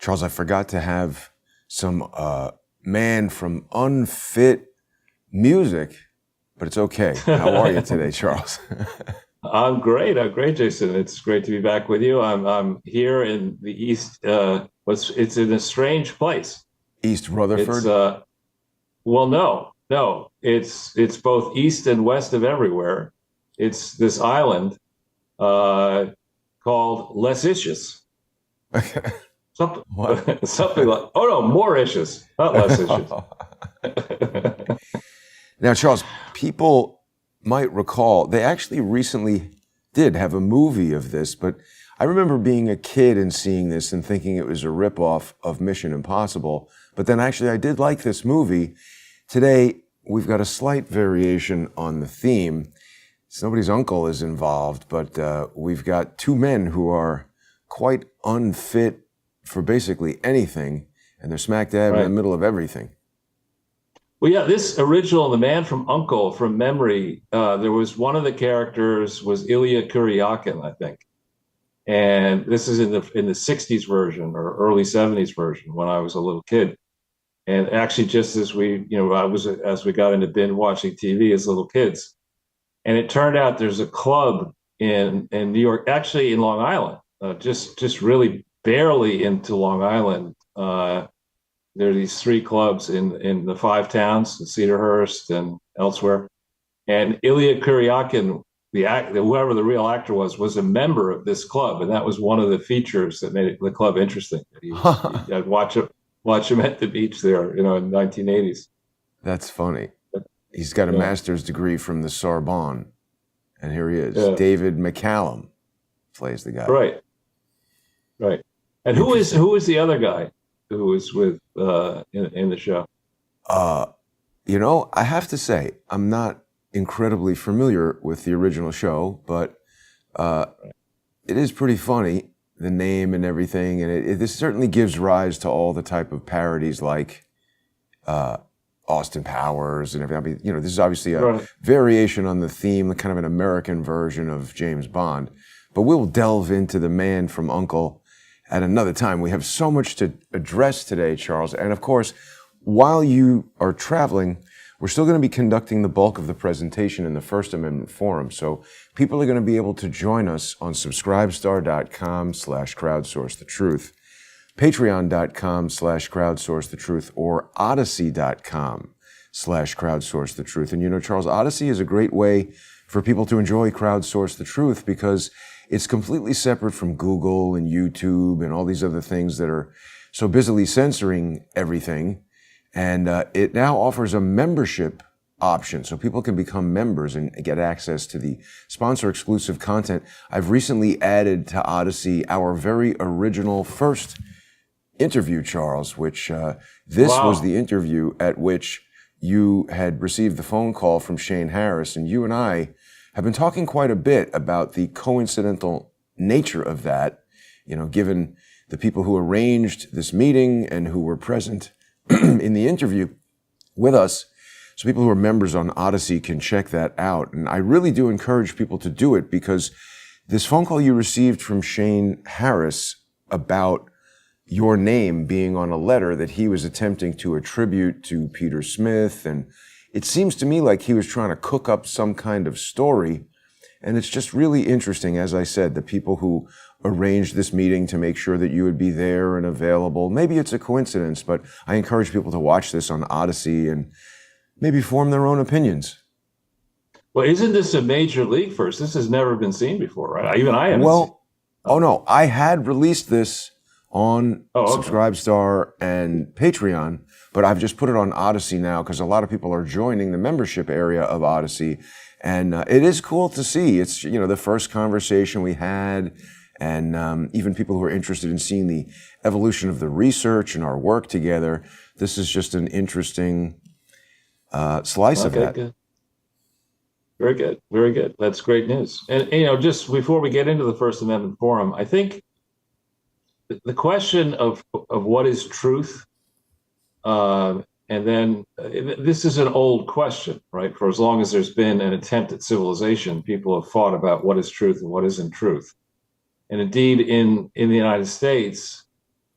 Charles, I forgot to have some man from U.N.F.I.T music, but it's okay. How are you today, Charles? I'm great. I'm great, Jason. It's great to be back with you. I'm here in the East. It's in a strange place. East It's Rutherford? well, no. It's both east and west of everywhere. It's this island uh, called Lessicious. Something What? something like Mauritius, not Lessicious. Now, Charles, people might recall they actually recently did have a movie of this, but I remember being a kid and seeing this and thinking it was a ripoff of Mission Impossible. But then actually I did like this movie. Today, we've got a slight variation on the theme. Somebody's uncle is involved, but we've got two men who are quite unfit for basically anything, and they're smack dab in the Right. middle of everything. Well, yeah, this original, The Man from U.N.C.L.E. from memory, there was one of the characters was Ilya Kuryakin, I think. And this is in the 60s version or early 70s version when I was a little kid. And actually just as as we got into binge watching TV as little kids. And it turned out there's a club in New York, actually in Long Island, just really barely into Long Island. There are these three clubs in the five towns, Cedarhurst and elsewhere. And Ilya Kuryakin, whoever the real actor was a member of this club, and that was one of the features that made the club interesting. I'd watch him at the beach there, in the 1980s. That's funny. He's got a Yeah, master's degree from the Sorbonne, and here he is. yeah, David McCallum plays the guy. right, right. And who is Interesting. who is the other guy who was with in the show? Uh, I have to say, I'm not incredibly familiar with the original show, but uh, it is pretty funny, the name and everything, and this certainly gives rise to all the type of parodies like uh, Austin Powers and everything. I mean, this is obviously a Right. variation on the theme, kind of an American version of James Bond. But we'll delve into the man from Uncle at another time. We have so much to address today, Charles. And of course, while you are traveling, we're still going to be conducting the bulk of the presentation in the First Amendment Forum. So people are going to be able to join us on subscribestar.com/crowdsourcethetruth, patreon.com/crowdsourcethetruth, or odyssey.com/crowdsourcethetruth. And Charles, Odyssey is a great way for people to enjoy Crowdsource the Truth because it's completely separate from Google and YouTube and all these other things that are so busily censoring everything. And it now offers a membership option so people can become members and get access to the sponsor exclusive content. I've recently added to Odyssey our very original first interview, Charles, which this was Wow. the interview at which you had received the phone call from Shane Harris, and you and I have been talking quite a bit about the coincidental nature of that, given the people who arranged this meeting and who were present in the interview with us. So people who are members on Odyssey can check that out. And I really do encourage people to do it because this phone call you received from Shane Harris about your name being on a letter that he was attempting to attribute to Peter Smith. And it seems to me like he was trying to cook up some kind of story. And it's just really interesting, as I said, the people who arranged this meeting to make sure that you would be there and available. Maybe it's a coincidence, but I encourage people to watch this on Odyssey and maybe form their own opinions. Well, isn't this a major league first? This has never been seen before, right? Even I haven't seen. Well, oh no, I had released this on Oh, okay. Subscribestar and Patreon, but I've just put it on Odyssey now because a lot of people are joining the membership area of Odyssey. And it is cool to see. It's, the first conversation we had, and even people who are interested in seeing the evolution of the research and our work together. This is just an interesting slice of Okay, that. good. Very good. Very good. That's great news. And, just before we get into the First Amendment Forum, I think the question of what is truth, and then this is an old question, right? For as long as there's been an attempt at civilization, people have fought about what is truth and what isn't truth. And indeed, in the United States,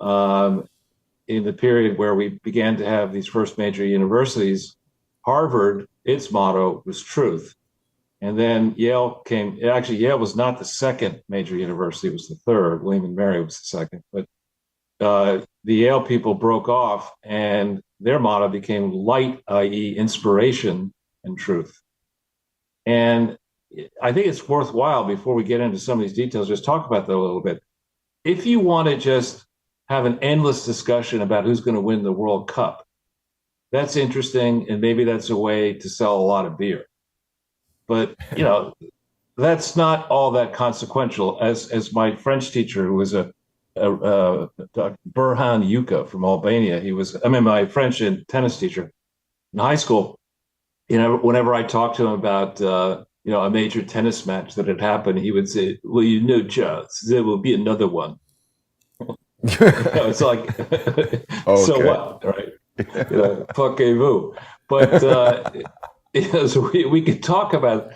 in the period where we began to have these first major universities, Harvard, its motto was truth. And then Yale came, actually, Yale was not the second major university, it was the third. William and Mary was the second. But the Yale people broke off and their motto became light, i.e., inspiration and truth. And I think it's worthwhile before we get into some of these details, just talk about that a little bit. If you want to just have an endless discussion about who's going to win the World Cup, that's interesting. And maybe that's a way to sell a lot of beer. But, that's not all that consequential. As my French teacher, who was a Burhan Yuka from Albania, my French and tennis teacher in high school, whenever I talked to him about, a major tennis match that had happened, he would say, well, Charles, there will be another one. It's like, so what, right? Fuckez-vous. But, so we could talk about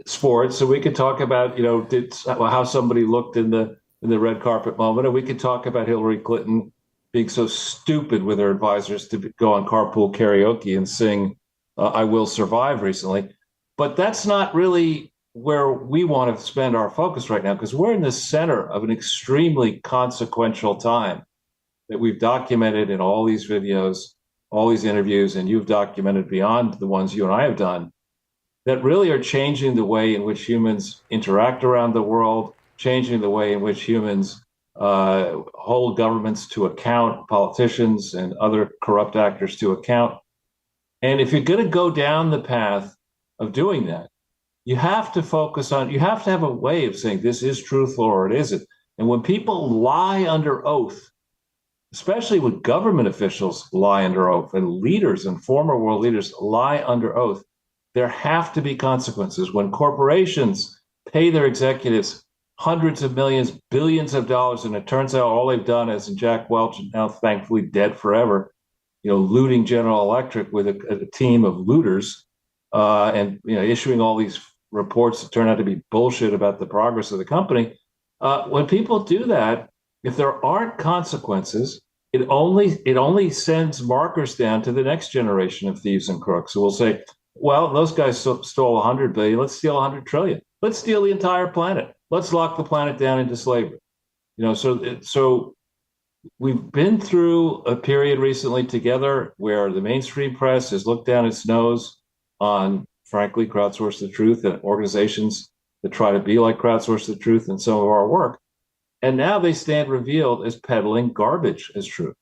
sports, so we could talk about, how somebody looked in the red carpet moment, and we could talk about Hillary Clinton being so stupid with her advisors to go on carpool karaoke and sing I Will Survive recently. But that's not really where we want to spend our focus right now, because we're in the center of an extremely consequential time that we've documented in all these videos, all these interviews, and you've documented beyond the ones you and I have done, that really are changing the way in which humans interact around the world, changing the way in which humans hold governments to account, politicians and other corrupt actors to account. And if you're going to go down the path of doing that, you have to have a way of saying this is truthful or it isn't. And when people lie under oath, especially when government officials lie under oath and leaders and former world leaders lie under oath, there have to be consequences. When corporations pay their executives hundreds of millions, billions of dollars, and it turns out all they've done is, in Jack Welch, now thankfully dead forever, looting General Electric with a team of looters, and issuing all these reports that turn out to be bullshit about the progress of the company. When people do that, if there aren't consequences, it only sends markers down to the next generation of thieves and crooks who will say, well, those guys stole 100 billion. Let's steal 100 trillion. Let's steal the entire planet. Let's lock the planet down into slavery. So we've been through a period recently together where the mainstream press has looked down its nose on, frankly, Crowdsource the Truth and organizations that try to be like Crowdsource the Truth in some of our work. And now they stand revealed as peddling garbage as truth.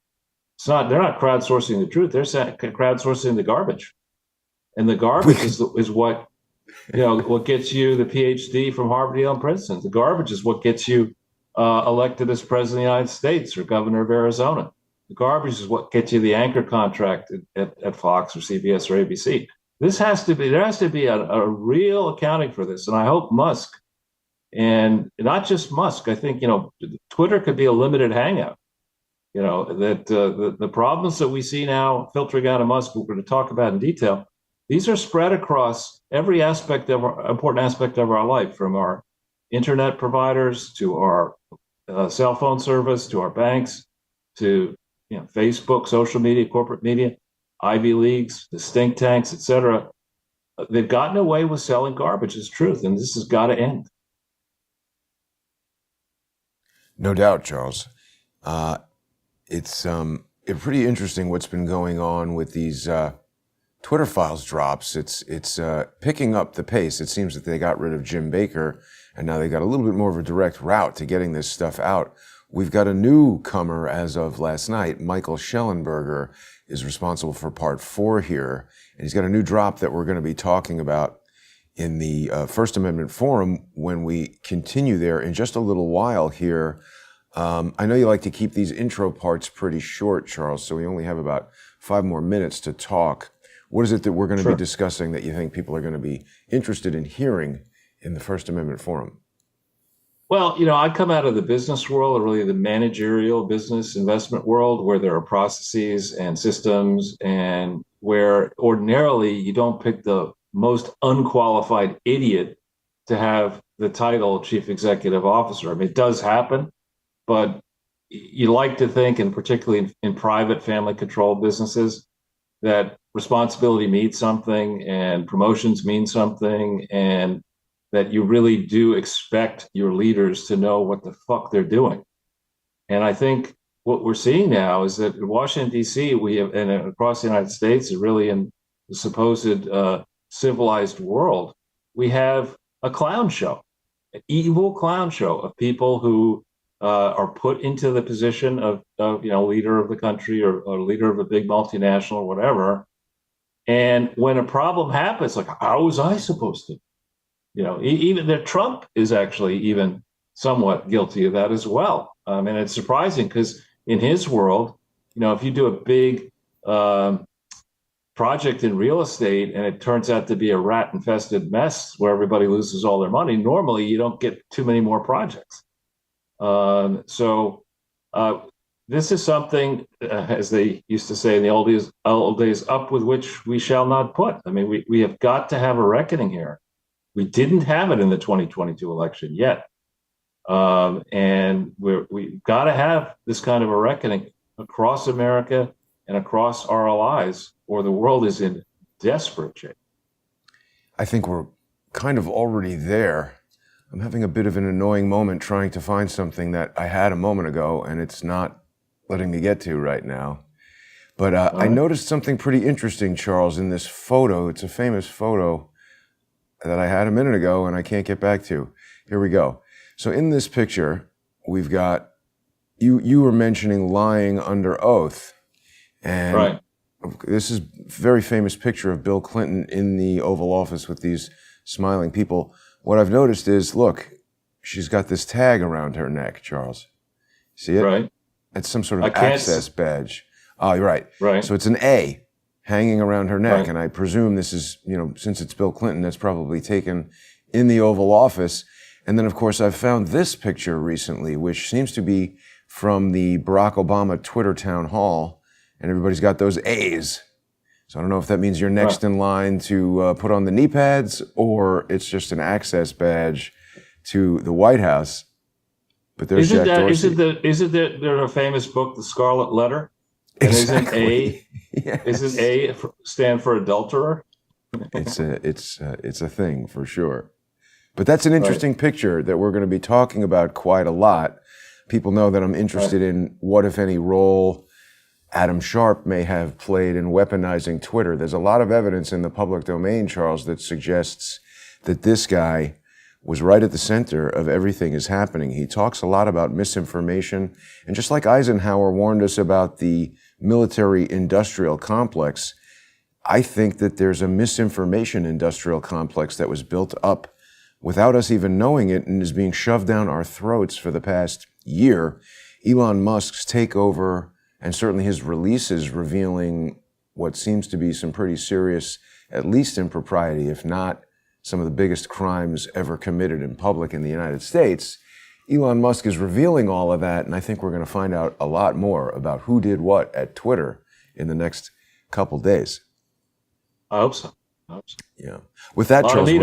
They're not crowdsourcing the truth. They're crowdsourcing the garbage. And the garbage is what gets you the PhD from Harvard, Yale, and Princeton. The garbage is what gets you elected as president of the United States or governor of Arizona. The garbage is what gets you the anchor contract at Fox or CBS or ABC. There has to be a real accounting for this. And I hope Musk, and not just Musk, I think, Twitter could be a limited hangout. That the problems that we see now filtering out of Musk, we're going to talk about in detail, these are spread across every important aspect of our life, from our internet providers to our cell phone service, to our banks, to Facebook, social media, corporate media, Ivy Leagues, the think tanks, etc. They've gotten away with selling garbage as truth, and this has got to end. No doubt, Charles. It's pretty interesting what's been going on with these Twitter files drops. It's picking up the pace. It seems that they got rid of Jim Baker, and now they got a little bit more of a direct route to getting this stuff out. We've got a newcomer as of last night. Michael Schellenberger is responsible for part 4 here, and he's got a new drop that we're going to be talking about in the First Amendment Forum when we continue there in just a little while here. I know you like to keep these intro parts pretty short, Charles, so we only have about 5 more minutes to talk. What is it that we're going to be discussing that you think people are going to be interested in hearing in the First Amendment Forum? Well, I come out of the business world, or really the managerial business investment world, where there are processes and systems, and where ordinarily you don't pick the most unqualified idiot to have the title chief executive officer. I mean, it does happen, but you like to think, and particularly in private family-controlled businesses, that responsibility means something and promotions mean something, and that you really do expect your leaders to know what the fuck they're doing. And I think what we're seeing now is that in Washington, D.C., we have, and across the United States, and really in the supposed civilized world, we have a clown show, an evil clown show of people who are put into the position of leader of the country or leader of a big multinational or whatever. And when a problem happens, like, how was I supposed to? Even that Trump is actually even somewhat guilty of that as well. And it's surprising because in his world, if you do a big project in real estate and it turns out to be a rat infested mess where everybody loses all their money, normally you don't get too many more projects. So this is something, as they used to say in the old days, up with which we shall not put. I mean, we have got to have a reckoning here. We didn't have it in the 2022 election yet. And we've got to have this kind of a reckoning across America and across our allies, or the world is in desperate shape. I think we're kind of already there. I'm having a bit of an annoying moment trying to find something that I had a moment ago, and it's not letting me get to right now. But I noticed something pretty interesting, Charles, in this photo. It's a famous photo that I had a minute ago, and I can't get back to. Here we go. So in this picture, we've got, you were mentioning lying under oath. And right. This is a very famous picture of Bill Clinton in the Oval Office with these smiling people. What I've noticed is, look, she's got this tag around her neck, Charles. See it? Right. It's some sort of access badge. Oh, you're right. Right. So it's an A hanging around her neck. Right. And I presume this is, since it's Bill Clinton, that's probably taken in the Oval Office. And then, of course, I've found this picture recently, which seems to be from the Barack Obama Twitter town hall. And everybody's got those A's. So I don't know if that means you're next in line to put on the knee pads, or it's just an access badge to the White House. But there's Jack Dorsey. Isn't there a famous book, The Scarlet Letter? And Exactly. Isn't A stand for adulterer? It's a thing for sure. But that's an interesting picture that we're going to be talking about quite a lot. People know that I'm interested in what, if any, role Adam Sharp may have played in weaponizing Twitter. There's a lot of evidence in the public domain, Charles, that suggests that this guy was right at the center of everything is happening. He talks a lot about misinformation. And just like Eisenhower warned us about the military-industrial complex, I think that there's a misinformation industrial complex that was built up without us even knowing it and is being shoved down our throats for the past year. Elon Musk's takeover and certainly his releases revealing what seems to be some pretty serious, at least impropriety, if not some of the biggest crimes ever committed in public in the United States. Elon Musk is revealing all of that, and I think we're going to find out a lot more about who did what at Twitter in the next couple days. I hope so. Yeah. With that, Charles, we're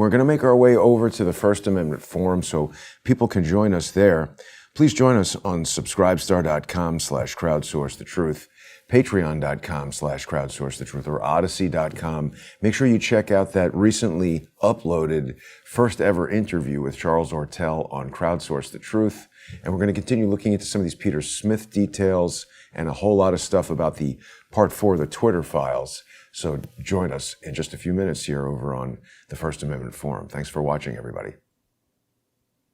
going to make our way over to the First Amendment Forum so people can join us there. Please join us on subscribestar.com/crowdsourcethetruth, patreon.com/crowdsourcethetruth, or odyssey.com. Make sure you check out that recently uploaded first ever interview with Charles Ortel on Crowdsource the Truth. And we're going to continue looking into some of these Peter Smith details and a whole lot of stuff about the Part 4 of the Twitter files. So join us in just a few minutes here over on the First Amendment Forum. Thanks for watching, everybody.